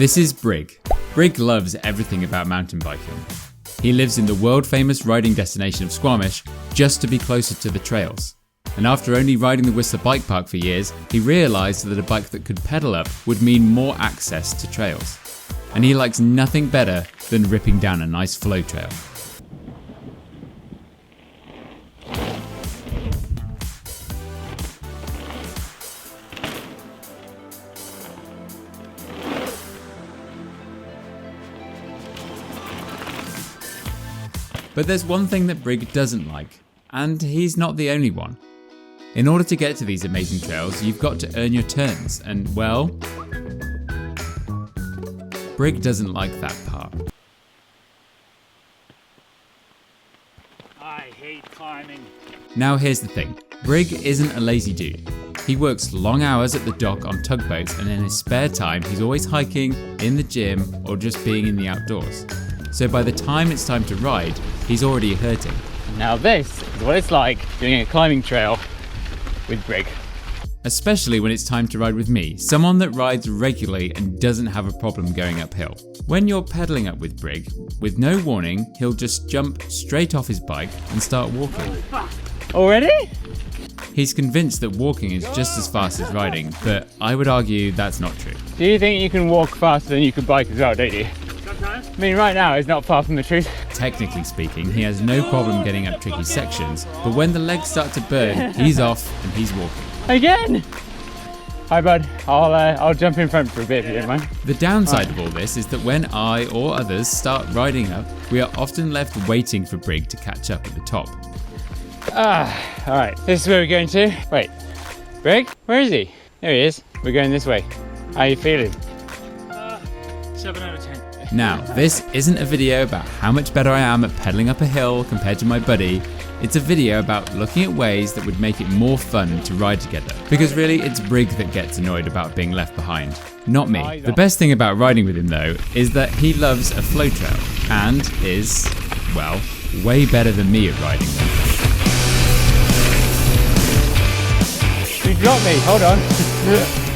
This is Brig. Brig loves everything about mountain biking. He lives in the world famous riding destination of Squamish just to be closer to the trails. And after only riding the Whistler Bike Park for years, he realised that a bike that could pedal up would mean more access to trails. And he likes nothing better than ripping down a nice flow trail. But there's one thing that Brig doesn't like, and he's not the only one. In order to get to these amazing trails, you've got to earn your turns, and well, Brig doesn't like that part. I hate climbing. Now here's the thing, Brig isn't a lazy dude. He works long hours at the dock on tugboats, and in his spare time he's always hiking, in the gym, or just being in the outdoors. So by the time it's time to ride, he's already hurting. Now this is what it's like doing a climbing trail with Brig. Especially when it's time to ride with me, someone that rides regularly and doesn't have a problem going uphill. When you're pedaling up with Brig, with no warning, he'll just jump straight off his bike and start walking. Already? He's convinced that walking is just as fast as riding, but I would argue that's not true. Do you think you can walk faster than you can bike as well, don't you? I mean, right now it's not far from the truth. Technically speaking, he has no problem getting up tricky sections, but when the legs start to burn, he's off and he's walking. Again! Hi bud, I'll jump in front for a bit if you don't mind. The downside of all this is that when I or others start riding up, we are often left waiting for Brig to catch up at the top. Alright, this is where we're going to. Wait, Brig? Where is he? There he is. We're going this way. How are you feeling? 7 out of 10. Now, this isn't a video about how much better I am at pedaling up a hill compared to my buddy. It's a video about looking at ways that would make it more fun to ride together. Because really, it's Brig that gets annoyed about being left behind, not me. The best thing about riding with him though, is that he loves a flow trail and is, well, way better than me at riding them. You dropped me, hold on.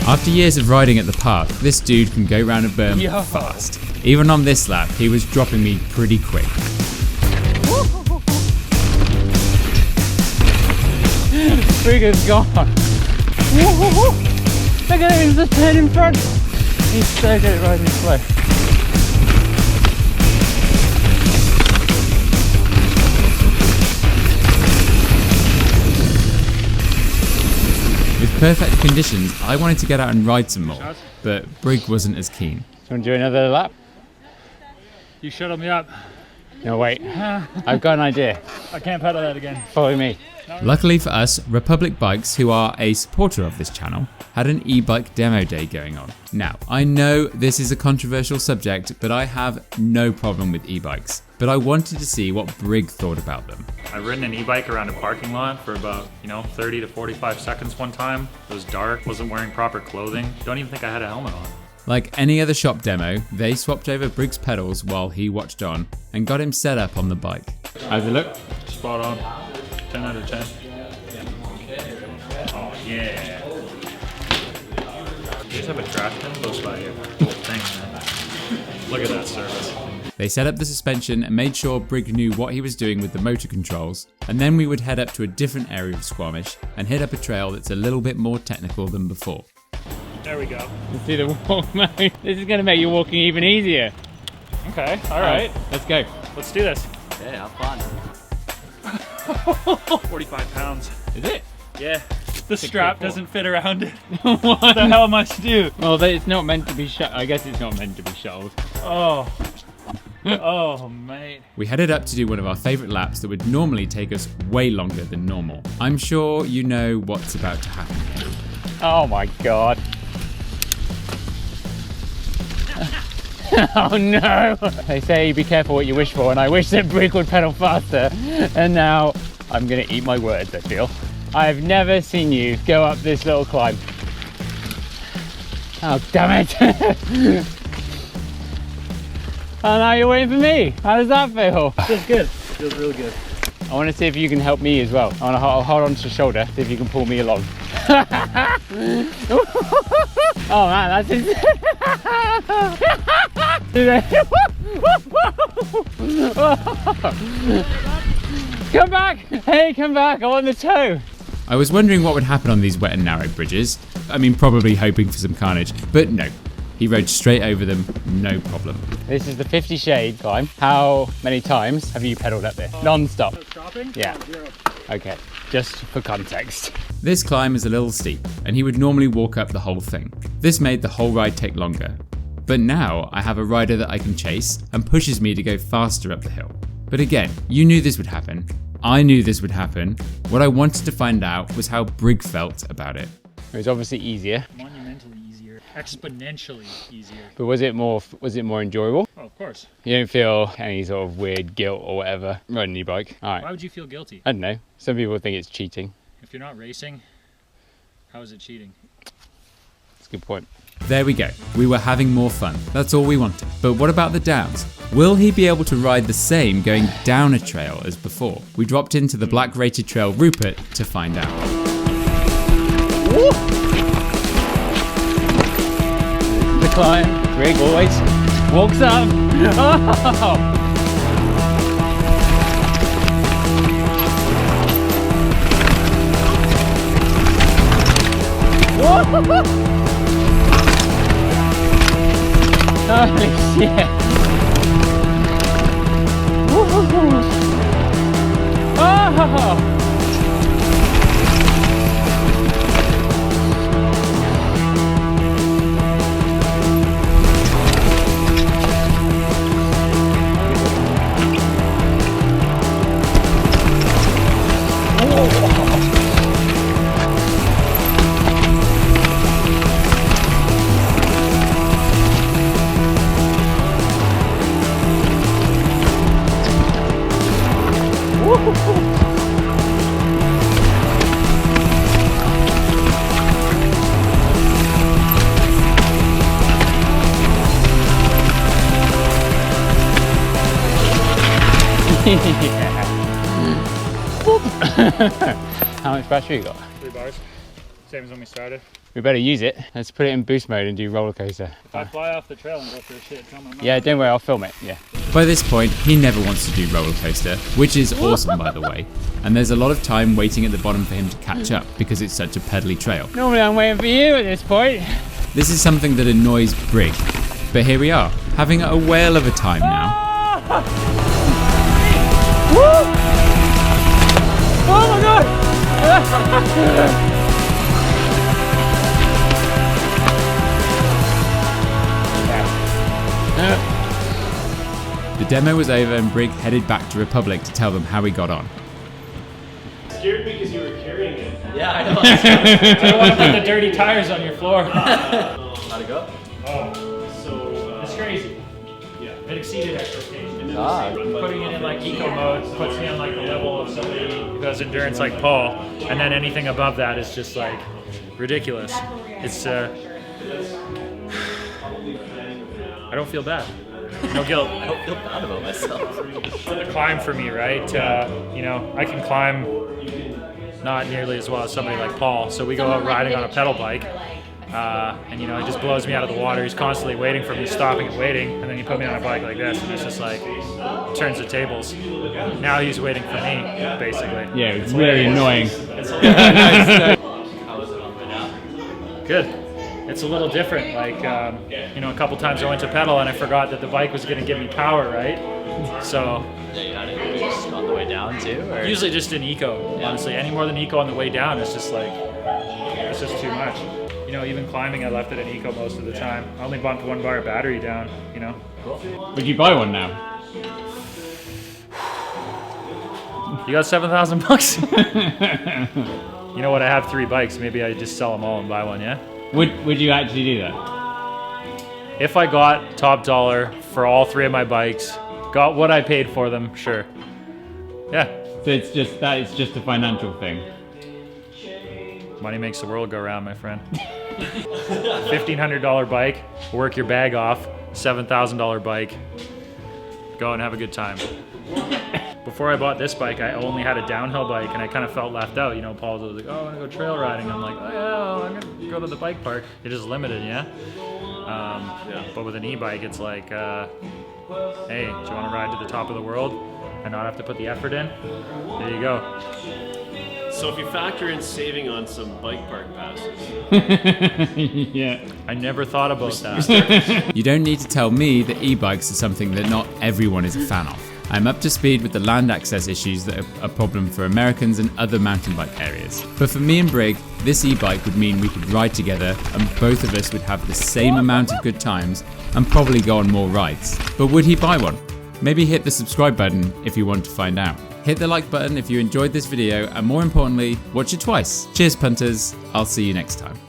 After years of riding at the park, this dude can go round a berm fast. Even on this lap, he was dropping me pretty quick. Brig is gone. Look at him, he's just turned in front. He's so good at riding slow. With perfect conditions, I wanted to get out and ride some more, but Brig wasn't as keen. Do you want to do another lap? You shut me up. No, wait. I've got an idea. I can't pedal that again. Follow me. Luckily for us, Republic Bikes, who are a supporter of this channel, had an e-bike demo day going on. Now, I know this is a controversial subject, but I have no problem with e-bikes. But I wanted to see what Brig thought about them. I've ridden an e-bike around a parking lot for about, 30 to 45 seconds one time. It was dark, wasn't wearing proper clothing. Don't even think I had a helmet on. Like any other shop demo, they swapped over Brig's pedals while he watched on and got him set up on the bike. How's it look? Spot on. 10 out of 10. Oh yeah. You just have a draft pin close by here. Oh, thanks, man. Look at that service. They set up the suspension and made sure Brig knew what he was doing with the motor controls, and then we would head up to a different area of Squamish and hit up a trail that's a little bit more technical than before. There we go. Let's do the walk mode. This is going to make your walking even easier. Okay, alright. Let's go. Let's do this. Yeah, have fun. 45 pounds. Is it? Yeah. The strap doesn't fit around it. What What the hell must do? Well, it's not meant to be shut. I guess it's not meant to be shuttled. Oh. Oh, mate. We headed up to do one of our favourite laps that would normally take us way longer than normal. I'm sure you know what's about to happen here. Oh my god. Oh no! They say be careful what you wish for, and I wish that Brig would pedal faster. And now I'm gonna eat my words, I feel. I've never seen you go up this little climb. Oh, damn it! Oh, now you're waiting for me. How does that feel? Feels good. Feels really good. I want to see if you can help me as well. I'll hold on to your shoulder, see if you can pull me along. Oh man, that's insane. Come back! Hey, come back! I want the toe! I was wondering what would happen on these wet and narrow bridges. I mean, probably hoping for some carnage, but no. He rode straight over them, no problem. This is the 50 shade climb. How many times have you pedaled up this? Non-stop? Stopping? Yeah. Okay, just for context. This climb is a little steep, and he would normally walk up the whole thing. This made the whole ride take longer. But now I have a rider that I can chase and pushes me to go faster up the hill. But again, you knew this would happen. I knew this would happen. What I wanted to find out was how Brig felt about it. It was obviously easier, Monumentally easier. Exponentially easier. but was it more enjoyable? Oh, of course. You don't feel any sort of weird guilt or whatever riding your bike? All Why right. would you feel guilty? I don't know. Some people think it's cheating. If you're not racing, how is it cheating? That's a good point. There we go. We were having more fun. That's all we wanted. But what about the downs? Will he be able to ride the same going down a trail as before? We dropped into the black rated trail Rupert to find out. Woo! The climb. Brig always walks up. Oh! Holy shit! Woo-hoo-hoo. Oh! How much battery you got? 3 bars. Same as when we started. We better use it. Let's put it in boost mode and do roller coaster. If I fly off the trail and go through shit, tell my mom. Yeah, don't worry, I'll film it. Yeah. By this point, he never wants to do roller coaster, which is awesome by the way. And there's a lot of time waiting at the bottom for him to catch up because it's such a pedally trail. Normally I'm waiting for you at this point. This is something that annoys Brig. But here we are, having a whale of a time now. Woo! Oh my god! The demo was over and Brig headed back to Republic to tell them how he got on. Scared me because you were carrying it. Yeah, I know. I don't want to put the dirty tires on your floor. How'd it go? Oh, So, it's crazy. yeah. It exceeded expectations. Putting Putting it in like eco mode puts me on like the level of somebody who does endurance like Paul, and then anything above that is just like ridiculous. It's I don't feel bad. No guilt. I don't feel bad about myself. The climb for me, right? You know, I can climb not nearly as well as somebody like Paul. So we go out riding on a pedal bike, and you know, he just blows me out of the water. He's constantly waiting for me, stopping and waiting, and then you put me on a bike like this, and it's just like turns the tables. Now he's waiting for me, basically. Yeah, it's really annoying. How was it on the now? Good. It's a little different. Like, you know, a couple times I went to pedal and I forgot that the bike was going to give me power, right? So Yeah, you had it just on the way down too? Or? usually just in eco, honestly. Any more than eco on the way down is just like, it's just too much. You know, even climbing, I left it in eco most of the time. I only bumped 1 bar of battery down, you know. Would you buy one now? You got 7,000 bucks? You know what? I have 3 bikes. Maybe I just sell them all and buy one, yeah? Would you actually do that? If I got top dollar for all 3 of my bikes, got what I paid for them, sure. Yeah. So it's just a financial thing. Money makes the world go round, my friend. $1,500 bike, work your bag off. $7,000 bike, go out and have a good time. Before I bought this bike, I only had a downhill bike, and I kind of felt left out. You know, Paul was like, "Oh, I want to go trail riding." I'm like, "Oh yeah, well, I'm gonna go to the bike park." It is limited, yeah. But with an e-bike, it's like, hey, do you want to ride to the top of the world and not have to put the effort in? There you go. So if you factor in saving on some bike park passes. Yeah. I never thought about that. You don't need to tell me that e-bikes are something that not everyone is a fan of. I'm up to speed with the land access issues that are a problem for Americans and other mountain bike areas. But for me and Brig, this e-bike would mean we could ride together and both of us would have the same amount of good times and probably go on more rides. But would he buy one? Maybe hit the subscribe button if you want to find out. Hit the like button if you enjoyed this video, and more importantly, watch it twice. Cheers punters, I'll see you next time.